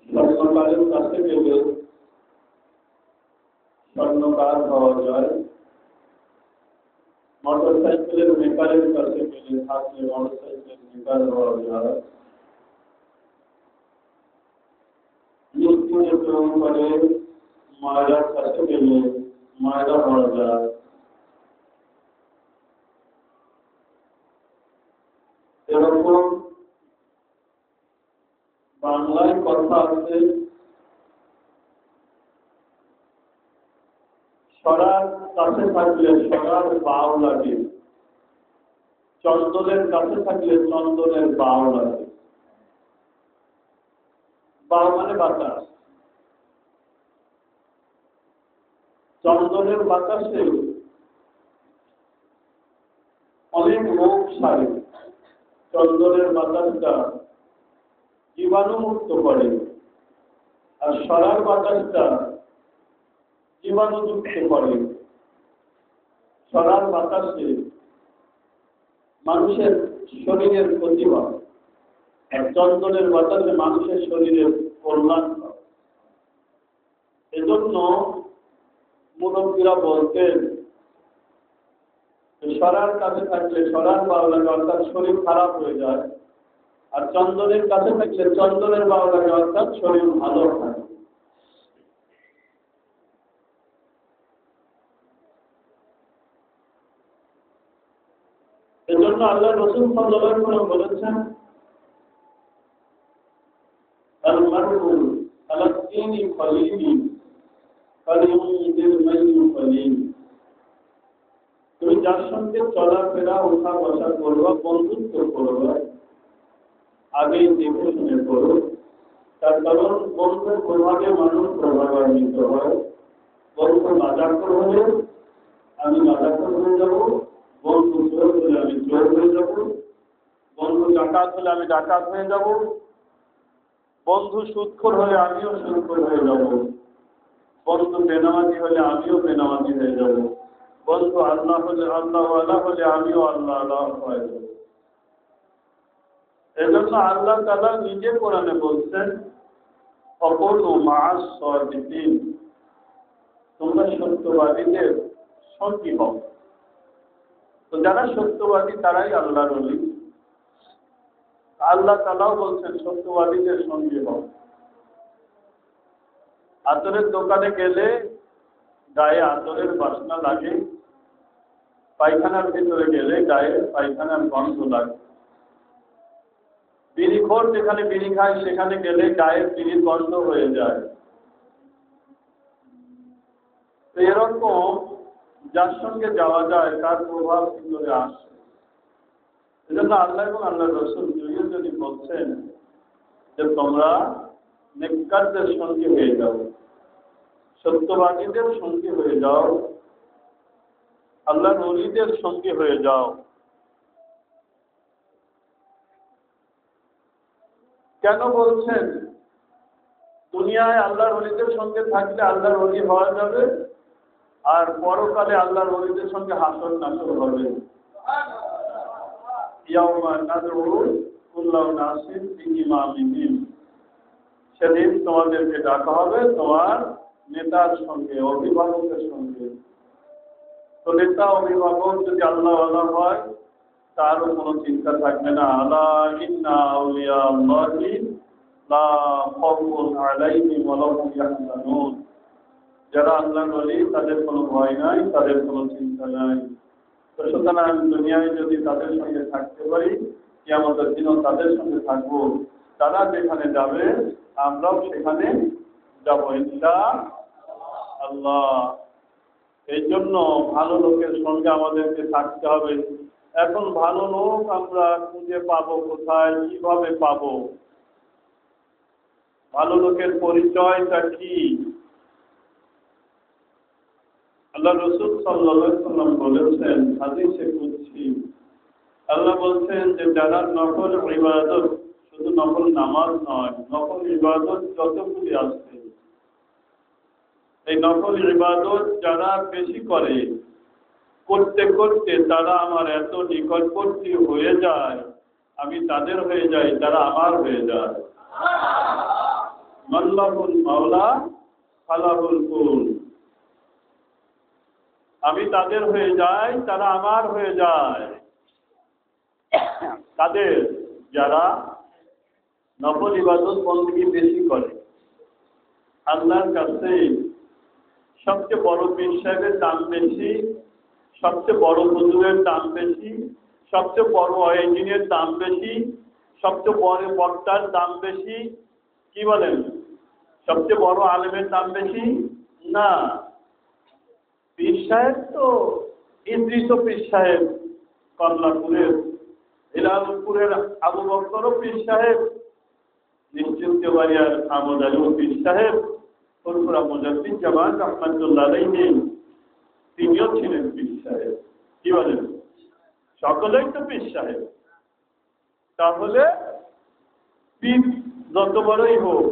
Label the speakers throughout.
Speaker 1: স্বর্ণকারের কাছে গেলে স্বর্ণকার হওয়া যায়, মোটর সাইকেলের মেকারের কাছে গেলে থাকলে মোটর সাইকেলের মেকার হওয়া যায়, মিস্ত্রি প্রেম করে মায়ের কাছে গেলে মায়েরা হওয়া যায়। এরকম বাংলায় কথা আছে, সরার কাছে থাকলে সরার বাও লাগে, চন্দনের কাছে থাকলে চন্দনের বাও লাগে। বাও মানে বাতাস। চন্দনের বাতাসে অনেক রোগ সারে, চন্দনের বাতাসটা জীবাণুমুক্ত করে, আর সরার বাতাসটা জীবাণুযুক্ত করে। সরার বাতাসে মানুষের শরীরের ক্ষতি হয়, আর চন্দনের বাতাসে মানুষের শরীরের কল্যাণ হয়। এজন্য মুরব্বীরা বলতেন, সরার কাছে থাকলে সরার ভালো লাগে, অর্থাৎ শরীর খারাপ হয়ে যায়, আর চন্দনের কাছে থাকলে চন্দনের ভালো লাগে, অর্থাৎ শরীর ভালো থাকে। এজন্য আল্লাহ রাসূল সাল্লাল্লাহু আলাইহি ওয়াসাল্লাম বলেছেন, আল মারউ আলা দীনি খলিলি ফালিয়ুদিল মাইয়ু খলিল। তুমি যার সঙ্গে চলাফেরা ওঠা বসা করবা, বন্ধুত্ব করবা, আগেই দেখে শুনে করো। তার কারণ বন্ধুর প্রভাবে মানুষ প্রভাবান্বিত হয়। বন্ধু রাজাকর হলে আমি রাজাকর হয়ে যাব, বন্ধু চোর হলে আমি চোর হয়ে যাব, বন্ধু ডাকাত হলে আমি ডাকাত হয়ে যাব, বন্ধু সুদখোর হলে আমিও সুদখোর হয়ে যাব, বন্ধু বেনামাজি হলে আমিও বেনামাজি হয়ে যাব, বন্ধু আল্লাহ হলে আল্লাহওয়ালা হলে আমিও আল্লাহ হয়ে যাব। এজন্য আল্লাহ তাআলা নিজে কোরআনে বলছেন, অকুনু মা'আস সাদিকিন, তোমরা সত্যবাদীদের সঙ্গী হও। তো যারা সত্যবাদী তারাই আল্লাহর ওলি। আল্লাহ তাআলাও বলছেন সত্যবাদীদের সঙ্গী হও। আতরের দোকানে গেলে গায়ে আতরের বাসনা লাগে, পায়খানার ভিতরে গেলে গায়ে পায়খানার গন্ধ লাগে। বিড়িখোর যেখানে বিড়ি খায় সেখানে গেলে গায়ে বিড়ির গন্ধ হয়ে যায়। তো এরকম যার সঙ্গে যাওয়া যায় তার প্রভাব ভিতরে আসে। এজন্য আল্লাহ এবং আল্লাহ রাসূল দুইও যদি বলছেন যে তোমরা নেককারদের সঙ্গে হয়ে যাও, সত্যবাদীদের সঙ্গে হয়ে যাও, আল্লাহর ওলিদের সঙ্গে হয়ে যাও। কেন বলছেন? দুনিয়ায় আল্লাহর ওলিদের সঙ্গে থাকলে আল্লাহর ওলি হওয়া যাবে, আর পরকালে আল্লাহর ওলিদের সঙ্গে হাসর নাসর হবে। ইয়াউমা নাদউ কুল্লা উনাসিন বিইমামিহিম, সেদিন তোমাদেরকে ডাকা হবে তোমার নেতার সঙ্গে, অভিভাবকের সঙ্গে। তো নেতা অভিভাবক যদি আল্লাহওয়ালা হয় তারও কোনো চিন্তা থাকবে না। আলা ইন্না আউলিয়া আল্লাহি লা খাউফুন আলাইহিম ওয়া লা হুম ইয়াহজানুন, যারা আল্লাহর ওলি তাদের কোনো ভয় নাই, তাদের কোনো চিন্তা নাই। তো সুতরাং দুনিয়ায় যদি তাদের সঙ্গে থাকতে পারি, কিয়ামতের দিনও তাদের সঙ্গে থাকবো। তারা যেখানে যাবে আমরাও সেখানে যাব ইনশাআল্লাহ। এই জন্য ভালো লোকের সঙ্গে আমাদেরকে থাকতে হবে। এখন ভালো লোক আমরা খুঁজে পাবো কোথায়, কিভাবে পাবো? ভালো লোকের পরিচয়টা কি? আল্লাহ রাসূল সাল্লাল্লাহু আলাইহি ওয়াসাল্লাম বলেছেন হাদিসে কুদসি, আল্লাহ বলছেন যে যারা নফল ইবাদত, শুধু নফল নামাজ নয়, নফল ইবাদত যতগুলি আছে, এই নফল ইবাদত যারা বেশি করে, করতে করতে তারা আমার এত নিকটবর্তী হয়ে যায়, আমি তাদের হয়ে যাই, তারা আমার হয়ে যায়। মাল্লাহুল মাওলা ফালাহুল কুল। আমি তাদের হয়ে যাই, তারা আমার হয়ে যায়। তাদের যারা নফল ইবাদত বন্দী বেশি করে, আল্লাহর কাছে সবচেয়ে বড় পীর সাহেবের দাম বেশি, সবচেয়ে বড় হুজুরের দাম বেশি, সবচেয়ে বড় ইঞ্জিনিয়ার দাম বেশি, সবচেয়ে বড় বক্তার দাম বেশি। কি বলেন? সবচেয়ে বড় আলেমের দাম বেশি না। পীর সাহেব তো ইদ্রিস পীর সাহেব কমলাপুরের, হিলালপুরের আবু বকর পীর সাহেব, নিশ্চিন্তবাড়িয়ার আহমদ আলী পীর সাহেব, ফুরফুরা মুজাদ্দিদ জামান রহমাতুল্লাহ আলাইহি, তিনিও ছিলেন পীর সাহেব। কি বলেন? সকলেই তো পীর সাহেব। তাহলে পীর যত বড়ই হোক,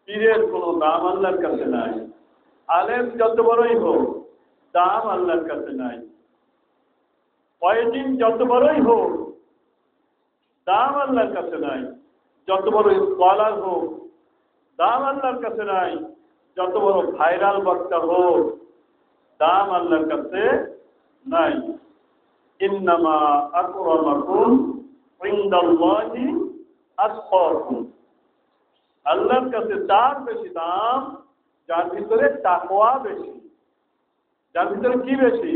Speaker 1: পীরের কোনো দাম আল্লাহর কাছে নাই। আলেম যত বড়ই হোক, দাম আল্লাহর কাছে নাই। ওয়াইজিন যত বড়ই হোক, দাম আল্লাহর কাছে নাই। যত বড় স্কলার হোক, দাম আল্লাহর কাছে নাই। যত বড় ভাইরাল বক্তা হোক, দাম আল্লাহর কাছে নাই। ইন্নামা আকরামাকুম ইনদাল্লাহি আতকাকুম। আল্লাহর কাছে তার বেশি দাম যার ভিতরে তাকওয়া বেশি। যার ভিতরে কি বেশি?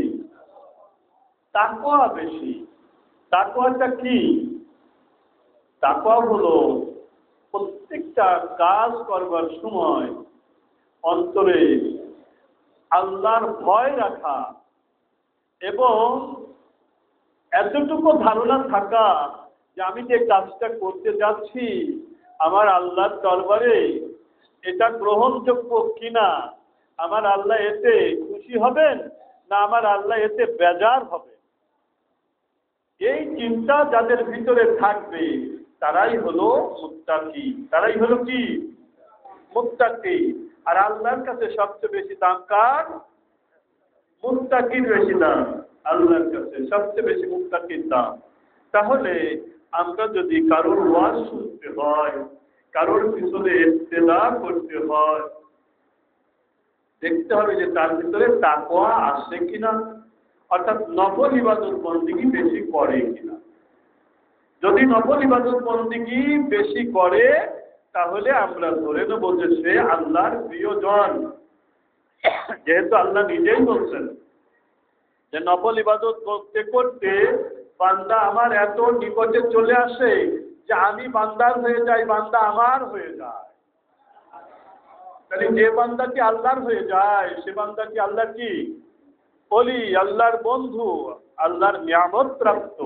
Speaker 1: তাকওয়া বেশি। তাকওয়াটা কি? তাকওয়া হলো প্রত্যেকটা কাজ করবার সময় অন্তরে আল্লাহর ভয় রাখা এবং এতটুকু ধারণা থাকা যে আমি যে কাজটা করতে যাচ্ছি আমার আল্লাহর দরবারে এটা গ্রহণযোগ্য কিনা, আমার আল্লাহ এতে খুশি হবেন না আমার আল্লাহ এতে বেজার হবে। এই চিন্তা যাদের ভিতরে থাকবে তারাই হলো মুত্তাকি। তারাই হলো কি? মুত্তাকি। আর আল্লাহর কাছে সবচেয়ে বেশি দাম কার? মুত্তাকির বেশি দাম। আল্লাহর কাছে সবচেয়ে বেশি মুত্তাকির দাম। তাহলে আমরা যদি কারোর ওয়াজ শুনতে হয়, কারোর পিছনে ইত্তেদা করতে হয়, দেখতে হবে যে তার ভিতরে তাকওয়া আসে কিনা, অর্থাৎ নফল ইবাদত বন্দেগী বেশি করে কিনা। যদি নফল ইবাদত বন্দেগী বেশি করে তাহলে আমরা ধরে নেব যে সে আল্লাহর প্রিয়জন। যেহেতু আল্লাহ নিজেই বলছেন যে নফল ইবাদত করতে করতে বান্দা আমার এত নিকটে চলে আসে যে আমি বান্দার হয়ে যাই, বান্দা আমার হয়ে যায়। তাহলে যে বান্দা কি আল্লাহর হয়ে যায় সে বান্দা কি আল্লাহর কি ওলি, আল্লাহর বন্ধু, আল্লাহর নিয়ামত প্রাপ্ত।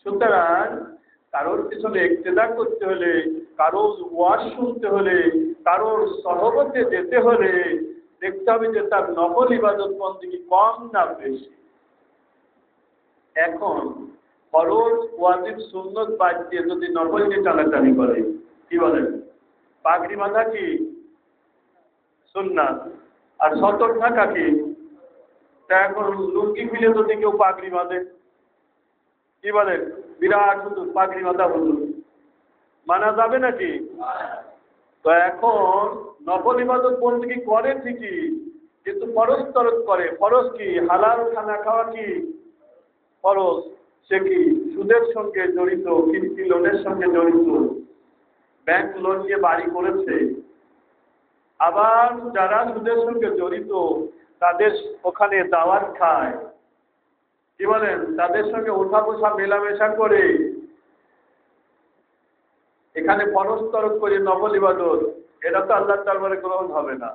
Speaker 1: সুতরাং কারোর পিছনে ইক্তেদা করতে হলে, কারোর ওয়াজ শুনতে হলে, কারোর সহবতে যেতে হলে দেখতে হবে যে তার নফল ইবাদত বন্দেগী কম না বেশি। এখন ফরজ ওয়াজিব সুন্নত বাদ দিয়ে যদি নফল নিয়ে টানাটানি করে, কি বলেন? পাগড়ি বাঁধা কি সুন্নাত, আর সতর্ক থাকা কি? তা এখন লুঙ্গি খুলে যদি কেউ পাগড়ি বাঁধে, কি বলেন? বিরাট হুজুর, পাগড়ি বাঁধা হুজুর, মানা যাবে নাকি? তো এখন নফল ইবাদত বন্দেগী করে ঠিকই, কিন্তু ফরজ তরক করে। ফরজ কি? হালাল খানা খাওয়া কি ফরজ। সে কি সুদের সঙ্গে জড়িত, কিস্তি লোনের সঙ্গে জড়িত, ব্যাংক লোন নিয়ে বাড়ি করেছে। আবার যারা সুদের সঙ্গে জড়িত তাদের ওখানে দাওয়াত খায়, কি বলেন? তাদের সঙ্গে ওঠা বসা মেলামেশা করে, এখানে ফরজ তরক করে নফল ইবাদত, এটা তো আল্লাহর দরবারে গ্রহণ হবে না।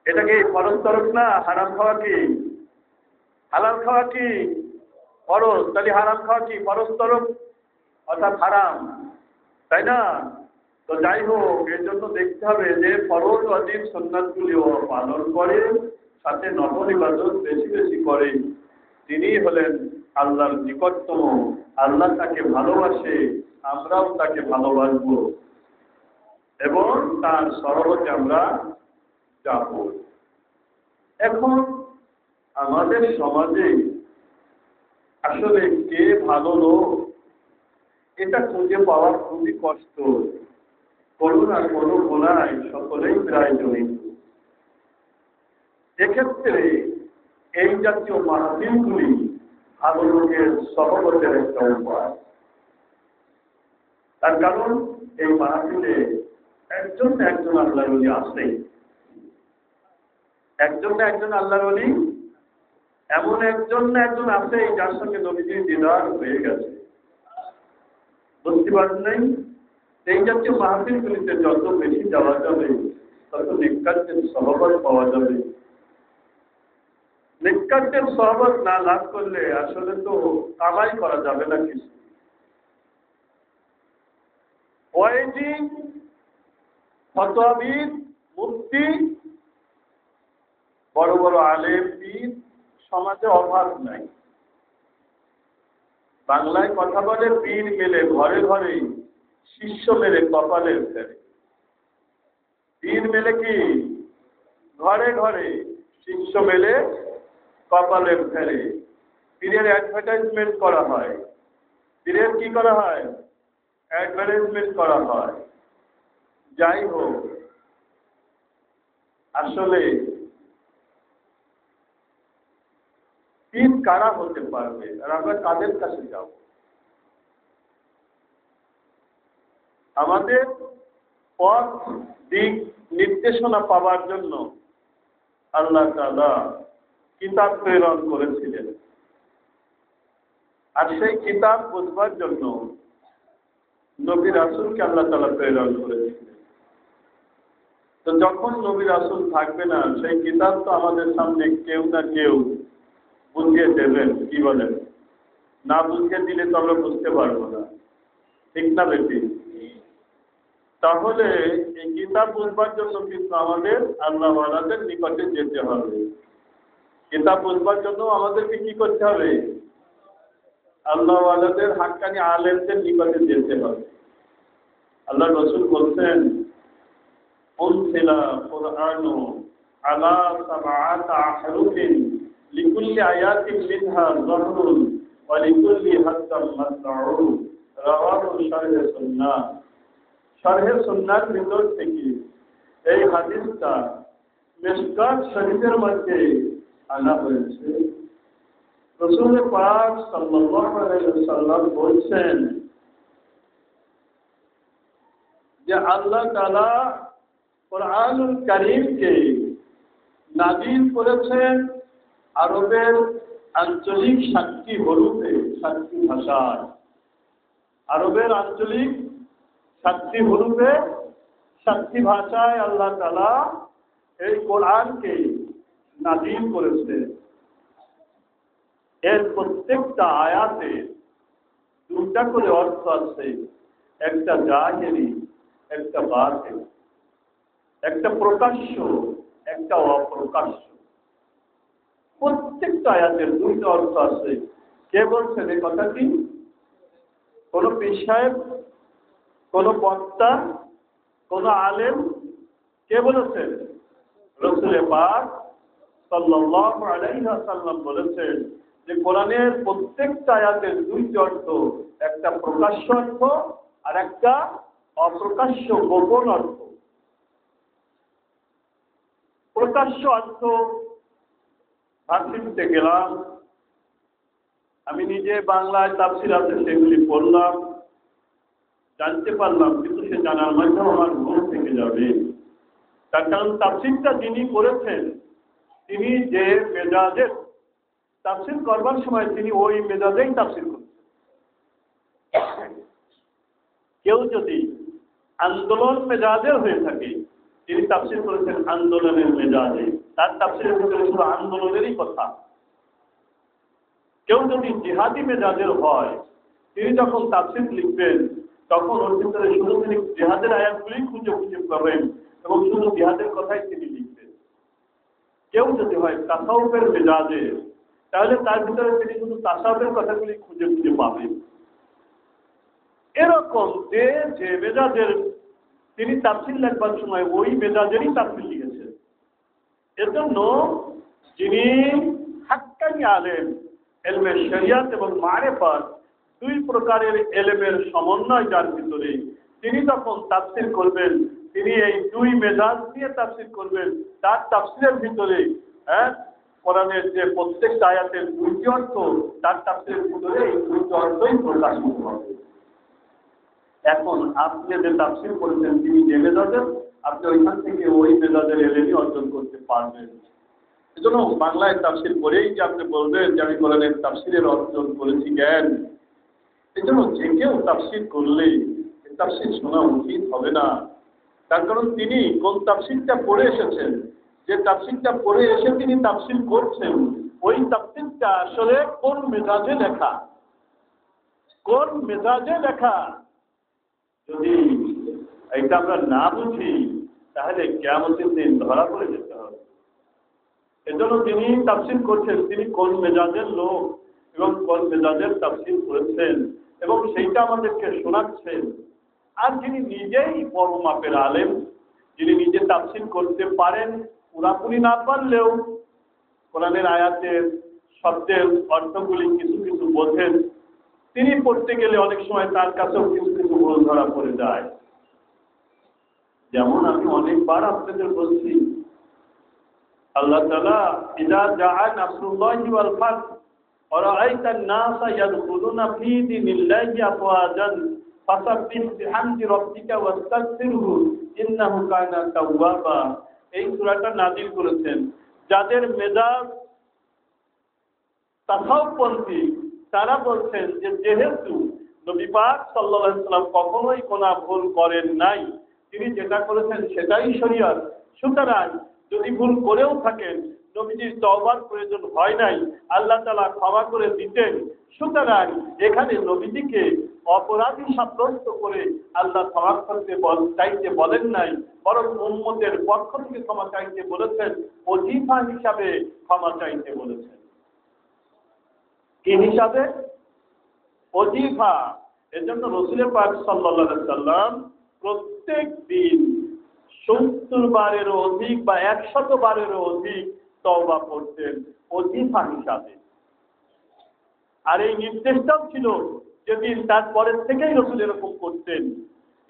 Speaker 1: এটা কি ফরজ তরক না? হারাম খাওয়া কি? হালাল খাওয়া কি ফরজ? তাহলে হারাম খাওয়া কি ফরজ তরক, অর্থাৎ হারাম, তাই না? তো যাই হোক, এর জন্য দেখতে হবে যে ফরজ ওয়াজিব সুন্নাতগুলিও পালন করে, সাথে নফল ইবাদত বেশি বেশি করে। তিনি হলেন আল্লাহর নিকটতম। আল্লাহ তাকে ভালোবাসে, আমরাও তাকে ভালোবাসবো এবং তার সহবতে আমরা যাব। এখন আমাদের সমাজে আসলে কে ভালো লোক এটা খুঁজে পাওয়া খুবই কষ্ট। কোনো না কোনো গুনায় সকলেই প্রায় জড়িত। এক্ষেত্রে এই জাতীয় মাহফিলগুলি ভালো লোকের সহবতের একটা উপায়। তার কারণ এই মাহফিলে একজন না একজন আল্লাহর ওলি আসেই, একজন না একজন আল্লাহর ওলি, এমন একজন না একজন আছে যার সঙ্গে নবীজির দিদার হয়ে গেছে। বুঝতে পারেন নাই? এই জাতীয় মাহফিলগুলিতে যত বেশি যাওয়া যাবে তত নিকাতের সহবত পাওয়া যাবে। নিকাতের সহবত না লাভ করলে আসলে তো কামাই করা যাবে না কিছু। ওয়াইজি, ফতোয়াবিদ, মুফতি, বড় বড় আলেম, পীর সমাজে অভাব নাই। বাংলায় কথা বলে পীর মেলে ঘরে ঘরে, শিষ্য মেলে কপালের ফেরে। পীর মেলে কি ঘরে ঘরে, শিষ্য মেলে কপালের ফেরে। পীরের অ্যাডভার্টাইজমেন্ট করা হয়। পীরের কি করা হয়? অ্যাডভার্টাইজমেন্ট করা হয়। যাই হোক, আসলে পীর কারা হতে পারবে আর আমরা কাদের কাছে যাব? আমাদের পথ দিক নির্দেশনা পাওয়ার জন্য আল্লাহ তাআলা কিতাব প্রেরণ করেছিলেন, আর সেই কিতাব বুঝবার জন্য নবী রাসূলকে আল্লাহ তাআলা প্রেরণ করেছিলেন। তো যখন নবী রাসূল থাকবে না, সেই কিতাব তো আমাদের সামনে কেউ না কেউ বুঝিয়ে দেবেন। কি বলেন? না বুঝিয়ে দিলে তো আমরা বুঝতে পারবো না, ঠিক না বেশি? তাহলে এই কিতাব বুঝবার জন্য কিন্তু আমাদের আল্লাহ ওয়ালাদের নিকটে যেতে হবে। কিতাব বুঝবার জন্য আমাদেরকে কি করতে হবে? আল্লাহ ওয়ালাদের হাক্কানি আলেমদের নিকটে যেতে হবে। আল্লাহ রাসূল বলছেন, উনজিলা কুরআনু আলা সাবআতি আহরুফিন লিকুল্লি আয়াতিন মিনহা যাহরুন ওয়া লিকুল্লি হাসাম মাসউদ, রাওয়াহু শারহে সুন্নাহ। শারহে সুন্নাহর ভিতর থেকে এই হাদিসটা মিশকাত শরীফের মধ্যে আনা হয়েছে। রাসূল পাক সাল্লাল্লাহু আলাইহি ওয়াসাল্লাম বলছেন যে আল্লাহ তাআলা কুরআনুল কারীমকে নাযিল করেছেন আরবের আঞ্চলিক 7টি হরফে, 7টি ভাষায়। আরবের আঞ্চলিক 7টি হরফে, 7টি ভাষায় আল্লাহ তাআলা এই কোরআনকে নাযিল করেছেন। এর প্রত্যেকটা আয়াতে দুটা করে অর্থ আছে, একটা জাহিরি, একটা বাতিন, একটা প্রকাশ্য, একটা অপ্রকাশ্য। প্রত্যেকটা আয়াতের দুইটা অর্থ আছে। কে বলছেন এই কথাটি? কোন পীর সাহেব, কোন বক্তা, কোন আলেম? কে বলেছেন? রাসূল পাক সাল্লাল্লাহু আলাইহি ওয়াসাল্লাম বলেছেন যে কোরআনের প্রত্যেকটা আয়াতের দুইটা অর্থ, একটা প্রকাশ্য অর্থ আর একটা অপ্রকাশ্য গোপন অর্থ। প্রকাশ্য অর্থ ভাষিতে গেলাম, আমি নিজে বাংলায় তাফসীর আছে সেগুলি পড়লাম, জানতে পারলাম, কিন্তু সে জানার মাধ্যমে আমার মন থেকে যাবে। তার কারণ তাফসীরটা যিনি করেছেন তিনি যে মেজাজের তাফসীর করবার সময় তিনি ওই মেজাজেই তাফসীর করছেন। কেউ যদি আন্দোলন মেজাজের হয়ে থাকে, তিনি তাফসীর করেছেন আন্দোলনের মেজাজে, তার তাফসীরের ভিতরে শুধু আন্দোলনেরই কথা। কেউ যদি জিহাদি মেজাজের হয়, তিনি যখন তাফসীর লিখবেন তখন ওর ভিতরে শুধু তিনি জিহাদের আয়াতগুলি খুঁজে খুঁজে পাবেন এবং শুধু জিহাদের কথাই তিনি লিখবেন। কেউ যদি হয় তাসাউফের মেজাজে, তাহলে তার ভিতরে তিনি শুধু তাসাউফের কথাগুলি খুঁজে খুঁজে পাবেন। এরকম যে যে মেজাজের তিনি তাফসীর লেখবার সময় ওই মেজাজেরই তাফসীর লিখেছেন। এজন্য যিনি হাক্কানি আলেম, ইলমে শরিয়ত এবং মারিফাত, দুই প্রকারের ইলমের সমন্বয় যার ভিতরে, তিনি যখন তাফসীর করবেন, তিনি এই দুই মেজাজ দিয়ে তাফসীর করবেন। তার তাফসীরের ভিতরে কোরআনের যে প্রত্যেকটা আয়াতের দুইটি অর্থ, তার তাফসীরের ভিতরে এই দুইটি অর্থই প্রকাশিত হবে। এখন আপনি যে তাফসীর করেছেন তিনি যে মেজাজের, আপনি ওইখান থেকে ওই মেজাজের এলেনি অর্জন করতে পারবেন। এজন্য বাংলায় তাফসীর করেই যে আপনি বলবেন যে আমি কোরআনের তাফসীরের অর্জন করেছি জ্ঞান, এজন্য যে কেউ তাফসীর করলে তাফসীর শোনা উচিত হবে না। তার কারণ তিনি কোন তাফসীরটা পড়ে এসেছেন, যে তাফসীরটা পড়ে এসে তিনি তাফসীর করছেন, ওই তাফসীরটা আসলে কোন মেজাজে লেখা, কোন মেজাজে লেখা। যদি এটা আমরা না বুঝি তাহলে কিয়ামতের দিন ধরা পড়ে যেতে হবে। এজন্য তিনি তাফসীর করছেন, তিনি কোন মেজাজের লোক এবং কোন মেজাজের তাফসীর করেছেন এবং সেইটা আমাদেরকে শোনাচ্ছেন। আর যিনি নিজেই বড় মাপের আলেম, যিনি নিজে তাফসীর করতে পারেন, পুরাপুরি না পারলেও কোরআনের আয়াতের শব্দের অর্থগুলি কিছু কিছু বোঝেন, তিনি পড়তে গেলে অনেক সময় তার কাছেও কিছু কিছু ভুল ধরা পড়ে যায়। যেমন আমি অনেকবার আপনাদের বলছি, আল্লাহ তাআলা ইযা জাআ নাসরুল্লাহি ওয়াল ফাতহ ওয়া রাআইতান নাসা ইয়াদখুলুনা ফী দীনিল্লাহি আফওয়াজান ফাসাব্বিহ বিহামদি রাব্বিকা ওয়াস্তাগফিরহু ইন্নাহু কানা তাওয়াবা। এই সূরাটা নাযিল করেছেন যাদের মেজাজ তাসাউফপন্থী, তারা বলছেন যে যেহেতু নবী পাক সাল্লাল্লাহু আলাইহি ওয়াসাল্লাম কখনোই কোনো ভুল করেন নাই, তিনি যেটা করেছেন সেটাই শরীয়ত, সুতরাং যদি ভুল করেও থাকেন নবীজির তওবার প্রয়োজন হয় নাই, আল্লাহ তাআলা ক্ষমা করে দিতেন। সুতরাং এখানে নবীজিকে অপরাধী সাব্যস্ত করে আল্লাহ ক্ষমা করতে চাইতে বলেন নাই, বরং উম্মতের পক্ষ থেকে ক্ষমা চাইতে বলেছেন, ওজিফা হিসাবে ক্ষমা চাইতে বলেছেন। কি হিসাবে? ওজিফা। এজন্য রাসূল পাক সাল্লাল্লাহু আলাইহি ওয়াসাল্লাম প্রত্যেক দিন 70 বারেরও অধিক বা 100 বারেরও অধিক তওবা করতেন ওজিফা হিসাবে। আর এই নির্দেশটাও ছিল যেদিন তারপরের থেকেই রাসূল এরকম করতেন।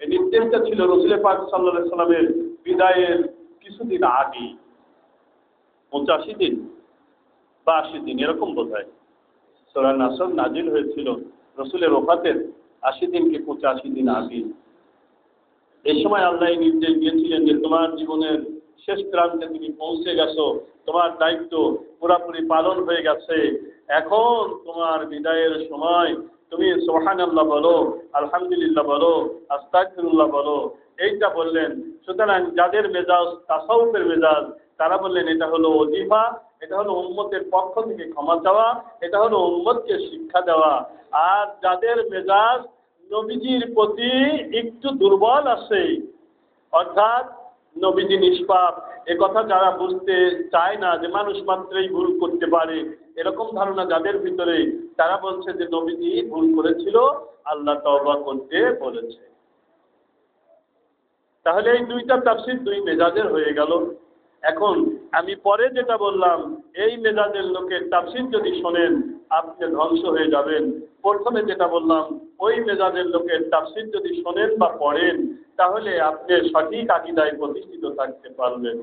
Speaker 1: এই নির্দেশটা ছিল রাসূল পাক সাল্লাল্লাহু আলাইহি ওয়াসাল্লামের বিদায়ের কিছুদিন আগে, 85 দিন বা 80 দিন এরকম বোধহয় সূরা নাসর নাজিল হয়েছিল রাসূলের ওফাতের 80 দিনকে 85 দিন আগে। এই সময় আল্লাহ নির্দেশ দিয়েছিলেন যে তোমার জীবনের শেষ প্রান্তে তুমি পৌঁছে গেছো, তোমার দায়িত্ব পুরোপুরি পালন হয়ে গেছে, এখন তোমার বিদায়ের সময় তুমি সুবহানাল্লাহ বলো, আলহামদুলিল্লাহ বলো, আস্তাগফিরুল্লাহ বলো, এইটা বললেন। সুতরাং যাদের মেজাজ তাসাউফের মেজাজ, তারা বললেন এটা হলো ওজিফা, এটা হলো উম্মতের পক্ষ থেকে ক্ষমা চাওয়া, এটা হলো উম্মতকে শিক্ষা দেওয়া। আর যাদের মেজাজ নবীজির প্রতি একটু দুর্বল আছে, অর্থাৎ নবীজি নিষ্পাপ, এ কথা যারা বুঝতে চায় না যে মানুষ মাত্রই ভুল করতে পারে, এরকম ধারণা যাদের ভিতরে, তারা বলছে যে নবীজি ভুল করেছিল, আল্লাহ তওবা করতে বলেছে। তাহলে এই দুইটা তাফসীর দুই মেজাজের হয়ে গেল। এখন আমি পরে যেটা বললাম, এই মেজাজের লোকের তাফসীর যদি শোনেন আপনি ধ্বংস হয়ে যাবেন। প্রথমে যেটা বললাম, ওই মেজাজের লোকের তাফসীর যদি শোনেন বা পড়েন তাহলে আপনি সঠিক আকীদায় প্রতিষ্ঠিত থাকতে পারবেন।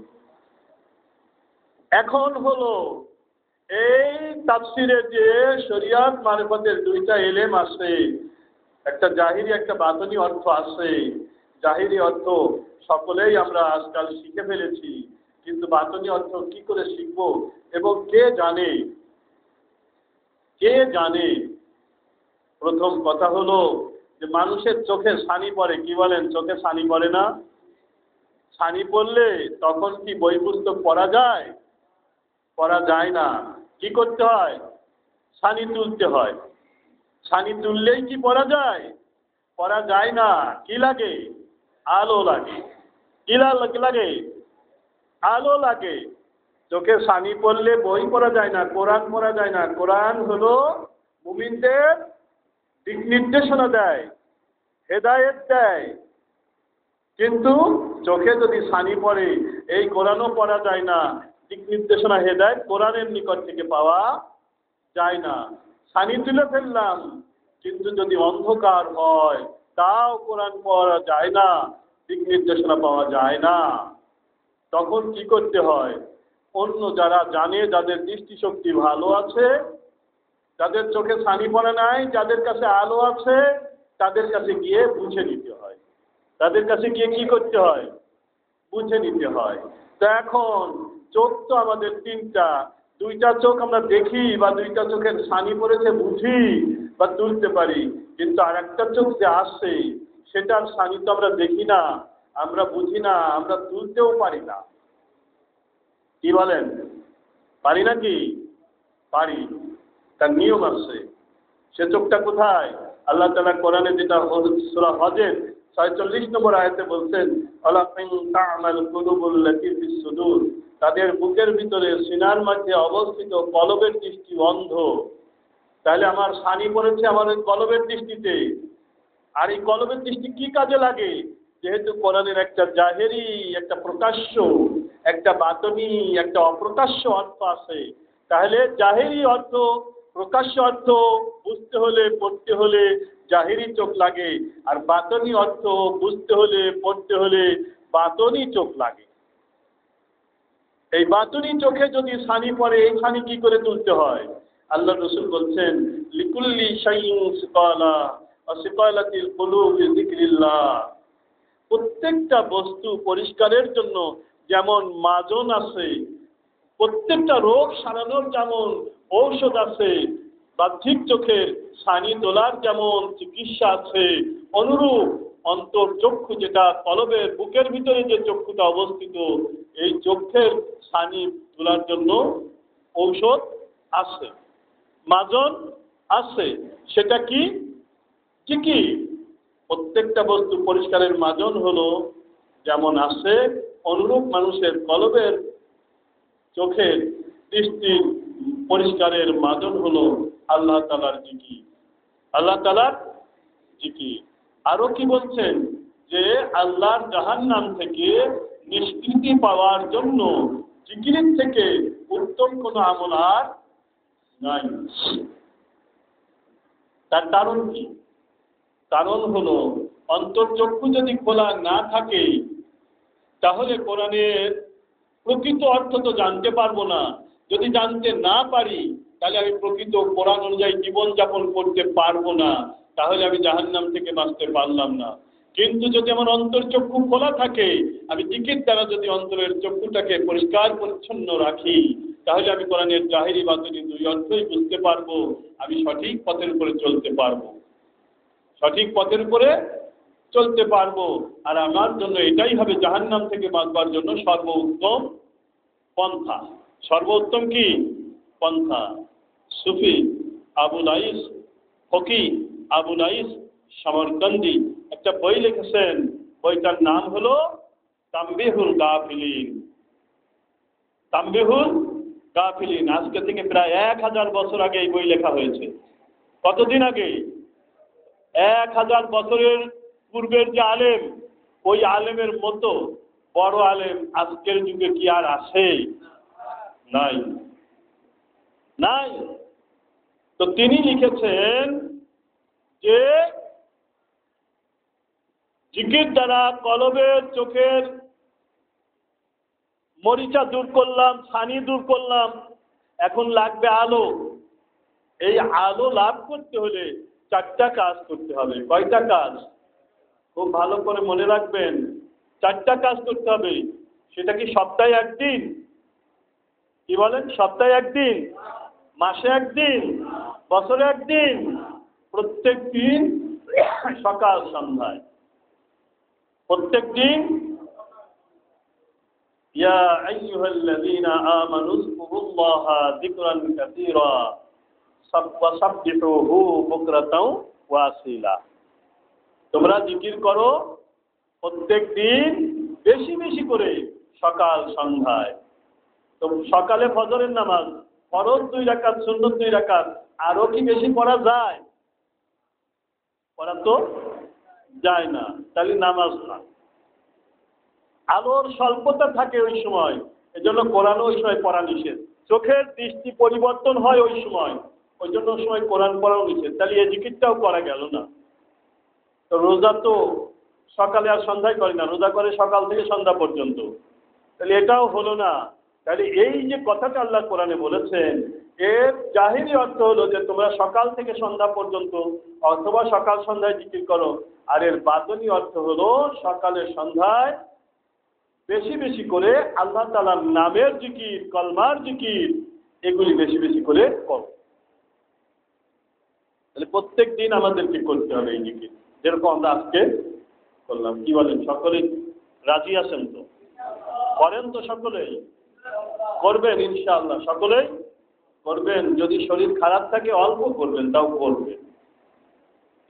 Speaker 1: এখন হলো এই তাফসীরে যে শরীয়ত মারিফতের দুইটা এলেম আছে, একটা জাহিরি একটা বাতিনি অর্থ আছে। জাহিরি অর্থ সকলেই আমরা আজকাল শিখে ফেলেছি, কিন্তু বাতিনি অর্থ কি করে শিখব এবং কে জানে? কে জানে? প্রথম কথা হলো যে মানুষের চোখে ছানি পড়ে, কি বলেন? চোখে ছানি পড়ে না? ছানি পড়লে তখন কি বই পুস্তক পড়া যায়? পড়া যায় না। কি করতে হয়? ছানি তুলতে হয়। ছানি তুললেই কি পড়া যায়? পড়া যায় না। কি লাগে? আলো লাগে। কি লাগে? আলো লাগে। চোখে ছানি পড়লে বই পড়া যায় না, কোরআন পড়া যায় না। কোরআন হলো মুমিনদের দিক নির্দেশনা দেয়, হেদায়েত দেয়। কিন্তু চোখে যদি ছানি পড়ে এই কোরআনও পড়া যায় না, দিক নির্দেশনা হেদায়েত কোরআনের নিকট থেকে পাওয়া যায় না। ছানি তুলে ফেললাম, কিন্তু যদি অন্ধকার হয় তাও কোরআন পড়া যায় না, দিক নির্দেশনা পাওয়া যায় না। তখন কি করতে হয়? অন্য যারা জানে, যাদের দৃষ্টিশক্তি ভালো আছে, যাদের চোখে ছানি পড়ে নাই, যাদের কাছে আলো আছে, তাদের কাছে গিয়ে বুঝে নিতে হয়। তাদের কাছে গিয়ে কি করতে হয়? বুঝে নিতে হয়। তো এখন চোখ তো আমাদের তিনটা, দুইটা চোখ আমরা দেখি বা দুইটা চোখের ছানি পড়েছে বুঝি বা তুলতে পারি, কিন্তু আর একটা চোখ যে আসছে সেটার ছানি তো আমরা দেখি না, আমরা বুঝি না, আমরা তুলতেও পারি না। কি বলেন? পারি নাকি? পারি। তার নিয়ম আছে। সে চোখটা কোথায়? আল্লাহ তাআলা কোরআনে যেটা সূরা হজের ৪৬ নম্বর আয়াতে বলছেন, ওয়ালাকিন তা'মাল কুলুবুল্লাতী ফিস সুদূর, তাদের বুকের ভিতরে সিনার মধ্যে অবস্থিত কলবের দৃষ্টি অন্ধ। তাহলে আমার ছানি পড়েছে আমার ওই কলবের দৃষ্টিতে। আর এই কলবের দৃষ্টি কি কাজে লাগে? যেহেতু কোরআনের একটা জাহেরি, একটা প্রকাশ্য, একটা বাতনি, একটা অপ্রকাশ্য অর্থ আছে, তাহলে জাহেরি অর্থ, প্রকাশ্য অর্থ বুঝতে হলে, পড়তে হলে জাহেরি চোখ লাগে, আর বাতনি অর্থ বুঝতে হলে, পড়তে হলে বাতনি চোখ লাগে। এই বাতুনি চোখে যদি ছানি পড়ে, এই ছানি কি করে তুলতে হয়? আল্লাহ রাসূল বলছেন, লিকুল্লি শাইইন সিকালা ওয়া সিকালাতিল কুলুবি যিকরিল্লাহ। প্রত্যেকটা বস্তু পরিষ্কারের জন্য যেমন মাজন আছে, প্রত্যেকটা রোগ সারানোর যেমন ঔষধ আছে, বাহ্যিক চোখের ছানি তোলার যেমন চিকিৎসা আছে, অনুরূপ অন্তর চক্ষু, যেটা কলবের বুকের ভিতরে যে চক্ষুটা অবস্থিত, এই চোখের ছানি তোলার জন্য ঔষধ আছে, মাজন আছে। সেটা কি? কি? প্রত্যেকটা বস্তু পরিষ্কারের মাজন হলো যেমন আছে, অনুরূপ মানুষের কলবের চোখের দৃষ্টি পরিষ্কারের মাজন হলো আল্লাহ তাআলার জিকির। আল্লাহ তাআলার জিকির। আরো কি বলছেন? যে আল্লাহর জাহান্নাম থেকে নিষ্কৃতি পাওয়ার জন্য জিকিরের থেকে উত্তম কোনো আমল আর নাই। তার কারণ কি? কারণ হলো অন্তর্চক্ষু যদি খোলা না থাকে, তাহলে কোরআনের প্রকৃত অর্থ তো জানতে পারবো না। যদি জানতে না পারি, তাহলে আমি প্রকৃত কোরআন অনুযায়ী জীবনযাপন করতে পারবো না, তাহলে আমি জাহান্নাম থেকে বাঁচতে পারলাম না। কিন্তু যদি আমার অন্তর্চক্ষু খোলা থাকে, আমি জিকির দ্বারা যদি অন্তরের চক্ষুটাকে পরিষ্কার পরিচ্ছন্ন রাখি, তাহলে আমি কোরআনের জাহিরি বাতিনি দুই অর্থই বুঝতে পারবো, আমি সঠিক পথের উপরে চলতে পারবো, সঠিক পথের উপরে চলতে পারবো। আর আমার জন্য এটাই হবে জাহান্নাম থেকে বাঁচবার জন্য সর্বোত্তম পন্থা। সর্বোত্তম কি পন্থা? সুফি আবুল আইস, ফকি আবুল আইস সমরকন্দি একটা বই লিখেছেন, বইটার নাম হলো তাম্বিহুল গাফিলিন। তাম্বিহুল গাফিলিন। আজকে থেকে প্রায় 1000 বছর আগে এই বই লেখা হয়েছে। কতদিন আগে? 1000 বছরের পূর্বের যে আলেম, ওই আলেমের মতো বড় আলেম আজকের যুগে কি আর আছে? নাই, নাই। তো তিনি লিখেছেন যে জিকির দ্বারা কলবের চোখের মরিচা দূর করলাম, ছানি দূর করলাম, এখন লাগবে আলো। এই আলো লাভ করতে হলে 4টা কাজ করতে হবে। কয়টা কাজ? খুব ভালো করে মনে রাখবেন, 4টা কাজ করতে হবে। সেটা কি সপ্তাহে একদিন? কি বলেন? সপ্তাহে একদিন, মাসে একদিন, বছরে একদিন? প্রত্যেক দিন সকাল সন্ধ্যায়, প্রত্যেক দিন। ইয়া আইয়ুহাল্লাযীনা আমানু যকুরুল্লাহা যিকরান কাসীরা ওয়াসাব্বিহুহু বুকরাতাও ওয়া আসীলা। তোমরা জিকির করো প্রত্যেক দিন বেশি বেশি করে, সকাল সন্ধ্যায়। তো সকালে ফজরের নামাজ, ফরজ 2 রাকাত, সুন্নত 2 রাকাত, আরো কি বেশি পড়া যায়? পড়া তো যায় না, তাহলে নামাজ না। আলোর স্বল্পতা থাকে ওই সময়, এজন্য কোরআন ওই সময় পড়া নিষেধ। চোখের দৃষ্টি পরিবর্তন হয় ওই সময়, ওই জন্য ওই সময় কোরআন পড়াও নিষেধ। তাহলে এই জিকিরটাও করা গেল না। তো রোজা তো সকালে আর সন্ধ্যায় করে না, রোজা করে সকাল থেকে সন্ধ্যা পর্যন্ত। তাহলে এটাও হলো না। তাহলে এই যে কথাটা আল্লাহ কোরআনে বলেছেন, এর জাহিরি অর্থ হলো যে তোমরা সকাল থেকে সন্ধ্যা পর্যন্ত অথবা সকাল সন্ধ্যায় জিকির করো। আর এর বাদনী অর্থ হলো সকালে সন্ধ্যায় বেশি বেশি করে আল্লাহ তাআলার নামের জিকির, কলমার জিকির, এগুলি বেশি বেশি করে করো। তাহলে প্রত্যেক দিন আমাদেরকে করতে হবে এই জিকির, যেরকম আমরা আজকে করলাম। কি বলেন, সকলেই রাজি আছেন তো? করেন তো সকলেই? করবেন ইনশাআল্লাহ, সকলেই করবেন। যদি শরীর খারাপ থাকে অল্প করবেন, তাও করবেন।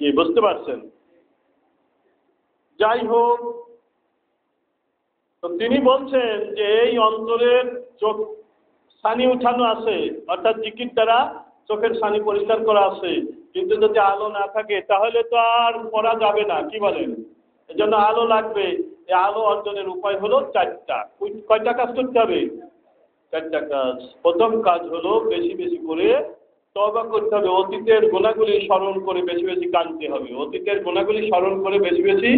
Speaker 1: কি বুঝতে পারছেন? যাই হোক, তো তিনি বলছেন যে এই অন্তরের চোখ ছানি উঠানো আছে, অর্থাৎ জিকির দ্বারা চোখের ছানি পরিষ্কার করা আছে। কিন্তু যদি আলো না থাকে তাহলে তো আর পড়া যাবে না। কি বলেন? এজন্য আলো লাগবে। এই আলো অর্জনের উপায় হলো চারটা। কয়টা কাজ করতে হবে? চারটা কাজ। প্রথম কাজ হলো বেশি বেশি করে তওবা করতে হবে। অতীতের গুনাহগুলি স্মরণ করে বেশি বেশি কাঁদতে হবে। অতীতের গুনাহগুলি স্মরণ করে বেশি বেশি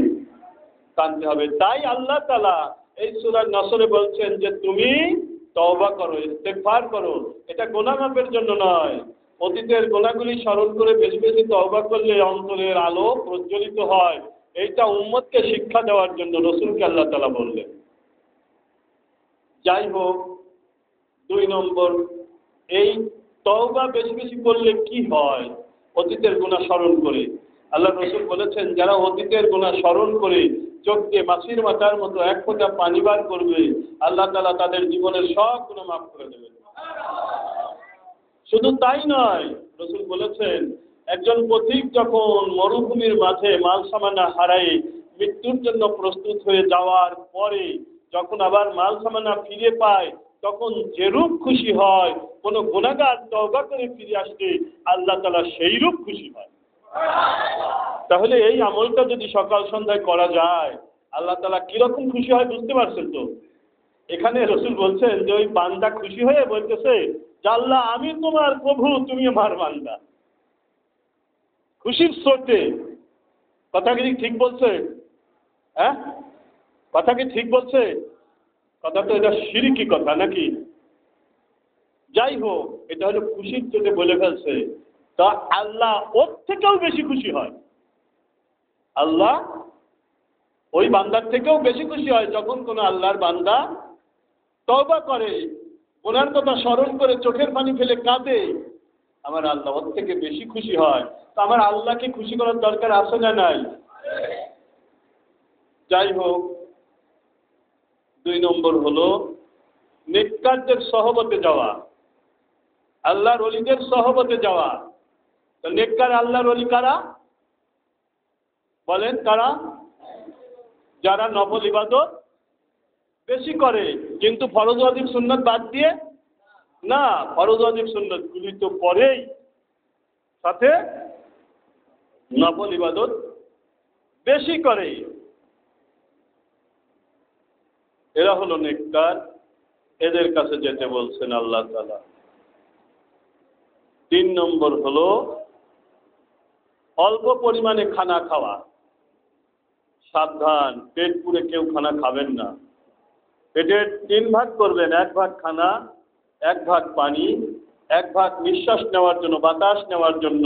Speaker 1: কাঁদতে হবে। তাই আল্লাহ তাআলা এই সূরা নসরে বলছেন যে তুমি তওবা করো, ইস্তেগফার করো। এটা গুনাহ মাফের জন্য নয়, অতীতের গুনাহগুলি স্মরণ করে বেশি বেশি তওবা করলে অন্তরের আলো প্রজ্বলিত হয়। এইটা উম্মতকে শিক্ষা দেওয়ার জন্য রাসূলকে আল্লাহ তাআলা বললেন। যাই হোক, 2 নম্বর, এই তওবা বেশি বেশি করলে কি হয়? অতীতের গুনাহ স্মরণ করে আল্লাহ রাসূল বলেছেন, যারা অতীতের গুনাহ স্মরণ করে চোখ দিয়ে মাছির মাথার মতো এক ফোঁটা পানি বার করবে, আল্লাহ তাআলা তাদের জীবনের সব গুনাহ মাফ করে দেবেন। শুধু তাই নয়, রাসূল বলেছেন, একজন পথিক যখন মরুভূমির মাঝে মাল সামানা হারায় মৃত্যুর জন্য প্রস্তুত হয়ে যাওয়ার পরে যখন আবার মাল সামানা ফিরে পায়, তখন যেরূপ খুশি হয়, কোনো গুনাহগার তওবা করে ফিরে আসলে আল্লাহ তাআলা সেইরূপ খুশি হয়। তাহলে এই আমলটা যদি সকাল সন্ধ্যায় করা যায়, আল্লাহ তাআলা কিরকম খুশি হয় বুঝতে পারছেন তো? এখানে রাসূল বলছেন যে ওই বান্দা খুশি হয়ে বলতেছে যে আল্লাহ, আমি তোমার প্রভু, তুমি আমার বান্দা। খুশির স্রোতে। কথা কি ঠিক বলছে? হ্যাঁ, কথা কি ঠিক বলছে? কথা তো এটা শিরকি কথা নাকি? যাই হোক, এটা হলো খুশির চোটে বলে ফেলছে। তা আল্লাহ ওর থেকেও বেশি খুশি হয়। আল্লাহ ওই বান্দার থেকেও বেশি খুশি হয় যখন কোনো আল্লাহর বান্দা তওবা করে, ওনার কথা স্মরণ করে চোখের পানি ফেলে কাঁদে। আমার আল্লাহ ওর থেকে বেশি খুশি হয়। তো আমার আল্লাহকে খুশি করার দরকার আছে না নাই? যাই হোক, 2 নম্বর হলো নেককারদের সহবতে যাওয়া, আল্লাহর ওলিদের সহবতে যাওয়া। তো নেককার আল্লাহর ওলি কারা? বলেন কারা? যারা নফল ইবাদত বেশি করে, কিন্তু ফরজ ওয়াজিব সুন্নাত বাদ দিয়ে না। ফরজ ওয়াজিব সুন্নাত গুলি তো করেই, সাথে নফল ইবাদত বেশি করে। এরা হলো নেককার, এদের কাছে যেতে বলছেন আল্লাহ তাআলা। 3 নম্বর হলো অল্প পরিমাণে খানা খাওয়া। সাবধান, পেট পুরে কেউ খানা খাবেন না। পেটের 3 ভাগ করবেন, 1 ভাগ খানা, 1 ভাগ পানি, 1 ভাগ নিঃশ্বাস নেওয়ার জন্য, বাতাস নেওয়ার জন্য।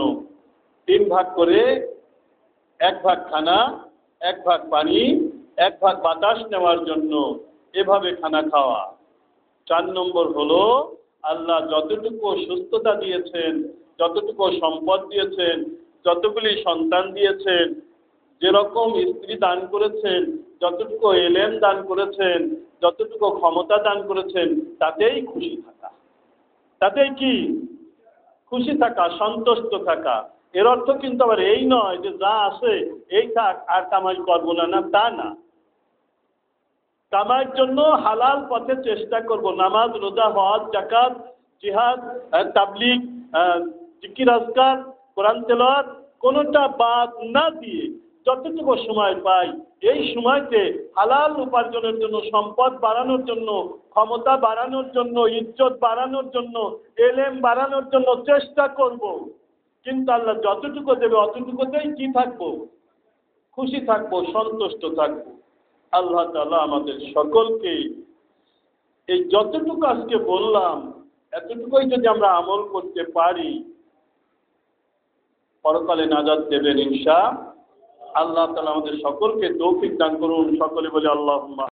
Speaker 1: 3 ভাগ করে 1 ভাগ খানা, 1 ভাগ পানি, 1 ভাগ বাতাস নেওয়ার জন্য, এভাবে খানা খাওয়া। 4 নম্বর হলো আল্লাহ যতটুকু সুস্থতা দিয়েছেন, যতটুকু সম্পদ দিয়েছেন, যতগুলি সন্তান দিয়েছেন, যেরকম স্ত্রী দান করেছেন, যতটুকু এলেম দান করেছেন, যতটুকু ক্ষমতা দান করেছেন, তাতেই খুশি থাকা। তাতেই কি? খুশি থাকা, সন্তুষ্ট থাকা। এর অর্থ কিন্তু আবার এই নয় যে যা আছে এই থাক, আর কামাই করবো না, না তা না। কামাইয়ের জন্য হালাল পথে চেষ্টা করব। নামাজ, রোজা, হজ, যাকাত, জিহাদ, তাবলীগ, জিকির আজকার, কোরআন তেলাওয়াত কোনোটা বাদ না দিয়ে যতটুকু সময় পাই, এই সময়তে হালাল উপার্জনের জন্য, সম্পদ বাড়ানোর জন্য, ক্ষমতা বাড়ানোর জন্য, ইজ্জত বাড়ানোর জন্য, এলেম বাড়ানোর জন্য চেষ্টা করব। কিন্তু আল্লাহ যতটুকু দেবে অতটুকুতেই কি থাকবো? খুশি থাকবো, সন্তুষ্ট থাকবো। আল্লাহ তাআলা আমাদের সকলকে এই যতটুকু আজকে বললাম এতটুকুই যদি আমরা আমল করতে পারি পরকালে নাজাত দেবেন ইনশাআল্লাহ। আল্লাহ তাআলা আমাদের সকলকে তৌফিক দান করুন। সকলে বলে আল্লাহুম্মা